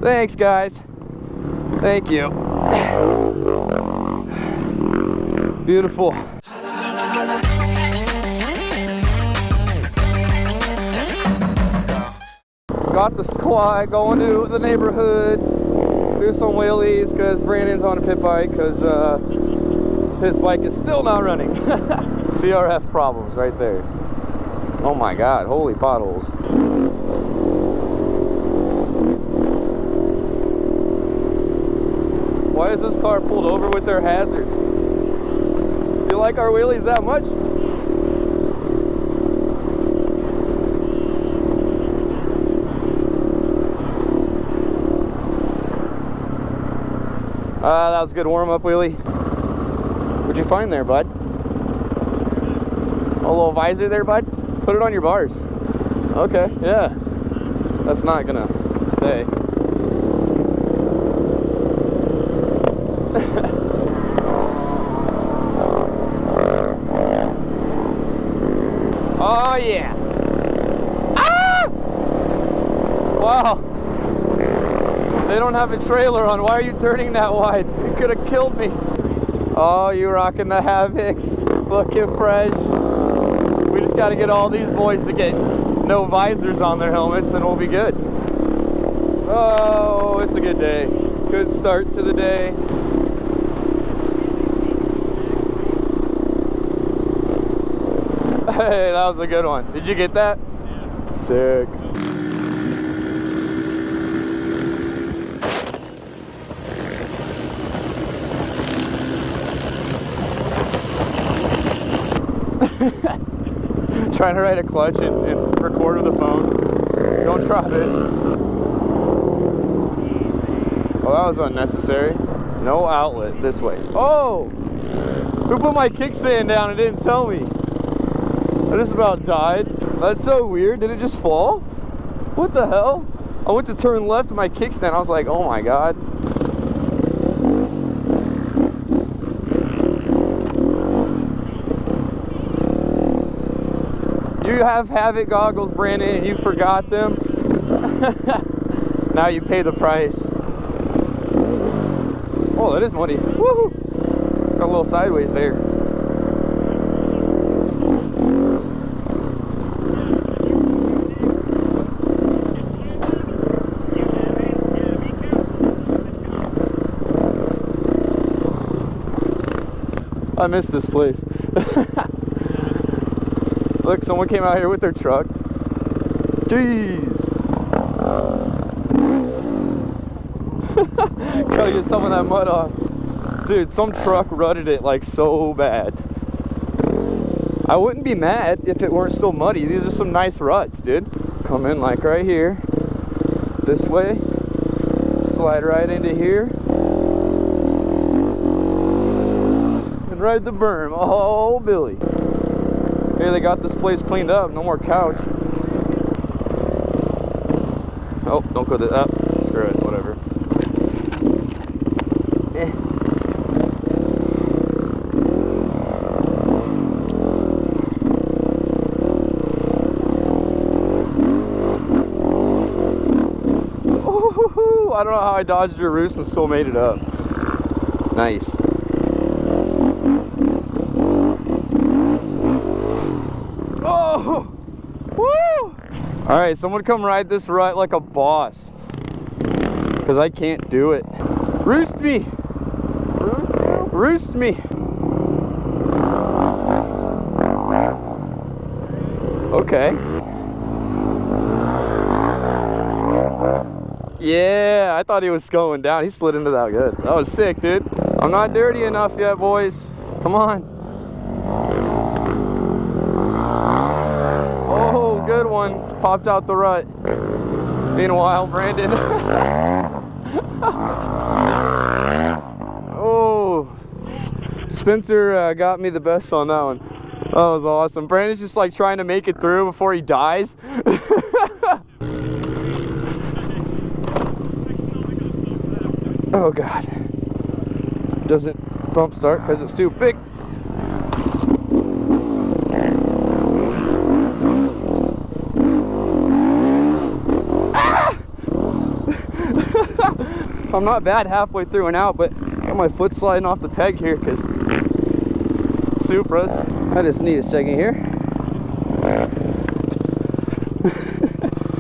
Thanks, guys. Thank you. Beautiful. Got the squad going to the neighborhood, do some wheelies because Brandon's on a pit bike because his bike is still not running. CRF problems right there. Oh my god, holy potholes. Why is this car pulled over with their hazards? You like our wheelies that much? That was a good warm-up wheelie. What'd you find there, bud? A little visor there, bud? Put it on your bars. Okay, yeah. That's not gonna stay. Oh yeah. Ah! Wow. They don't have a trailer on. Why are you turning that wide? You could have killed me. Oh, you rocking the Havocs. Looking fresh. We just got to get all these boys to get no visors on their helmets and we'll be good. Oh, it's a good day. Good start to the day. Hey, that was a good one. Did you get that? Yeah. Sick. Trying to write a clutch and record with the phone. Don't drop it. Oh, that was unnecessary. No outlet this way. Oh! Who put my kickstand down and didn't tell me? I just about died. That's so weird. Did it just fall? What the hell? I went to turn left to my kickstand. I was like, oh my god. You have Havoc goggles, Brandon, and you forgot them. Now you pay the price. Oh, that is muddy. Woohoo! Got a little sideways there. I miss this place. Look, someone came out here with their truck. Jeez. Gotta get some of that mud off. Dude, some truck rutted it like so bad. I wouldn't be mad if it weren't still muddy. These are some nice ruts, dude. Come in like right here. This way. Slide right into here. And ride the berm. Oh, Billy. Okay, they got this place cleaned up. No more couch. Oh, don't go to that. Screw it, whatever. Oh, I don't know how I dodged your roost and still made it up. Nice. Oh! Woo! Alright, someone come ride this rut like a boss. Because I can't do it. Roost me! Roost me! Okay. Yeah, I thought he was going down. He slid into that good. That was sick, dude. I'm not dirty enough yet, boys. Come on. Oh, good one. Popped out the rut. Meanwhile, Brandon. Oh, Spencer got me the best on that one. That was awesome. Brandon's just like trying to make it through before he dies. Oh god. Doesn't bump start because it's too big. Ah! I'm not bad halfway through and out, but I got my foot sliding off the peg here because Supras. I just need a second here.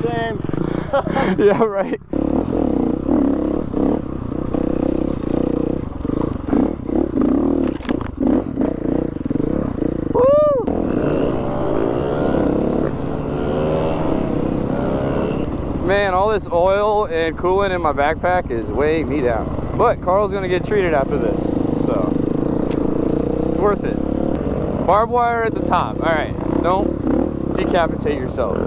Same. Yeah, right. Man, all this oil and coolant in my backpack is weighing me down. But Carl's gonna get treated after this, so it's worth it. Barbed wire at the top. All right, don't decapitate yourself.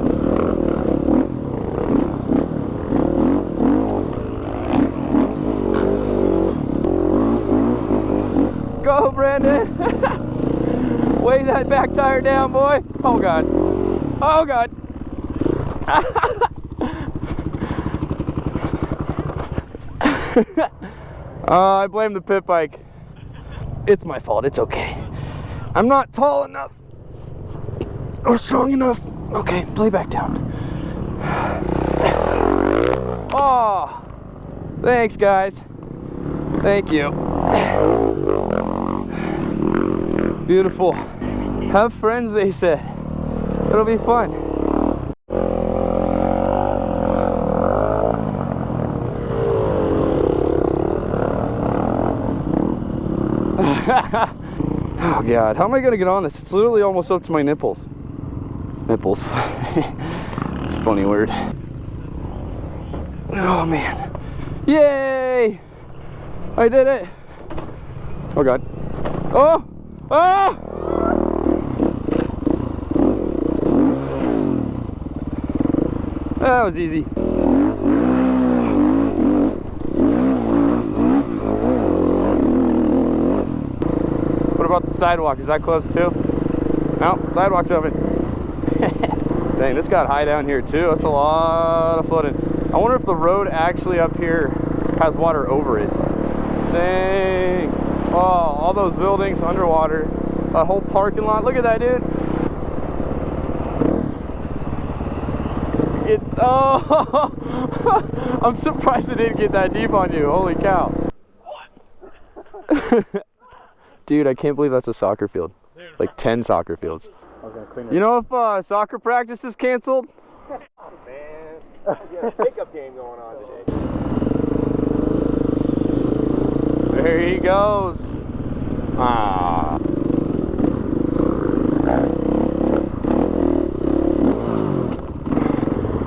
Go, Brandon. Weigh that back tire down, boy. Oh God. Oh God. I blame the pit bike. It's my fault. It's okay. I'm not tall enough or strong enough. Okay, lay back down. Oh, thanks, guys. Thank you. Beautiful. Have friends, they said. It'll be fun. Oh God, how am I gonna get on this? It's literally almost up to my nipples. Nipples. It's a funny word. Oh man. Yay! I did it! Oh God. Oh! Oh! That was easy. What about the sidewalk? Is that close too? No, sidewalk's open. Dang, this got high down here too. That's a lot of flooding. I wonder if the road actually up here has water over it. Dang. Oh, all those buildings underwater. That whole parking lot. Look at that, dude. Oh, I'm surprised it didn't get that deep on you. Holy cow. Dude, I can't believe that's a soccer field. Like 10 soccer fields. You know if soccer practice is canceled? Oh, man. We got a pickup game going on today. There he goes. Ah.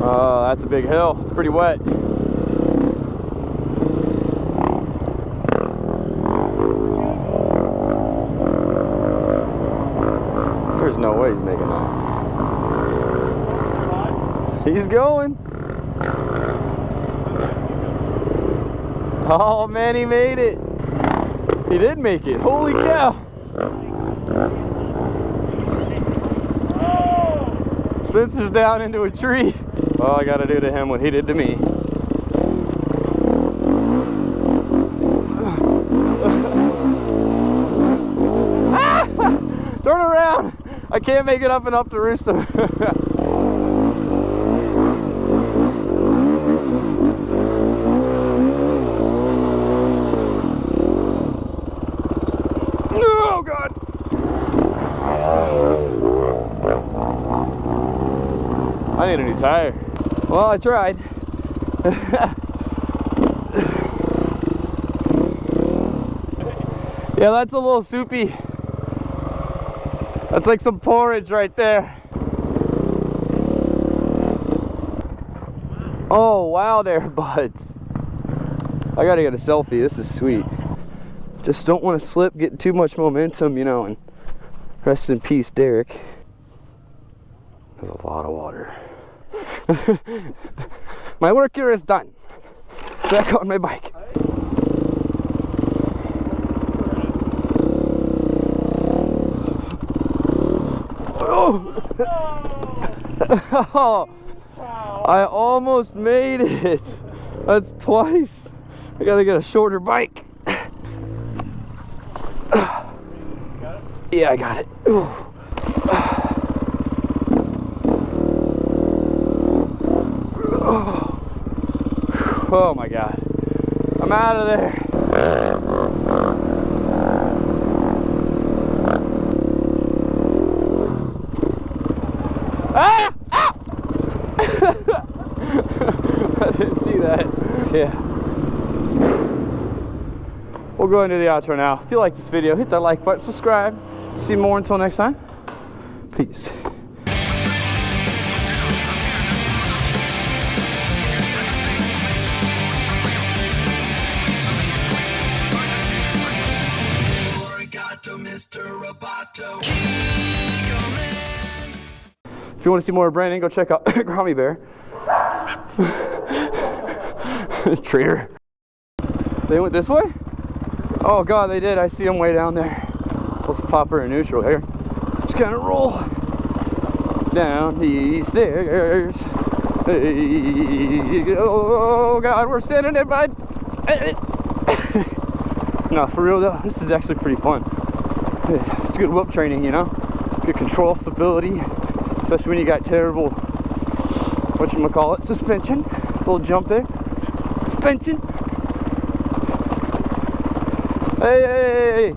Oh, that's a big hill. It's pretty wet. There's no way he's making that. He's going. Oh man, he made it. He did make it. Holy cow. Spencer's down into a tree. Well, I gotta do to him what he did to me. Turn around! I can't make it up and up to roost him. Oh God! I need a new tire. Well, I tried. Yeah, that's a little soupy. That's like some porridge right there. Oh, wow there, buds. I gotta get a selfie. This is sweet. Just don't want to slip, get too much momentum, you know, and rest in peace, Derek. There's a lot of water. My work here is done. Back on my bike. Oh, I almost made it. That's twice. I gotta get a shorter bike. Yeah, I got it. Oh my God. I'm out of there. Ah! Ah! I didn't see that. Yeah. We'll go into the outro now. If you like this video, hit that like button, subscribe. See more until next time. Peace. If you want to see more of Brandon, go check out Grom Bear. Traitor. They went this way? Oh god, they did. I see them way down there. Supposed to pop her in neutral here. Just kind of roll down these stairs. Hey, oh god, we're standing there, bud. No, for real though, this is actually pretty fun. It's good whip training, you know. Good control, stability, especially when you got terrible, whatchamacallit, suspension. Little jump there. Suspension. Hey, hey, hey, hey.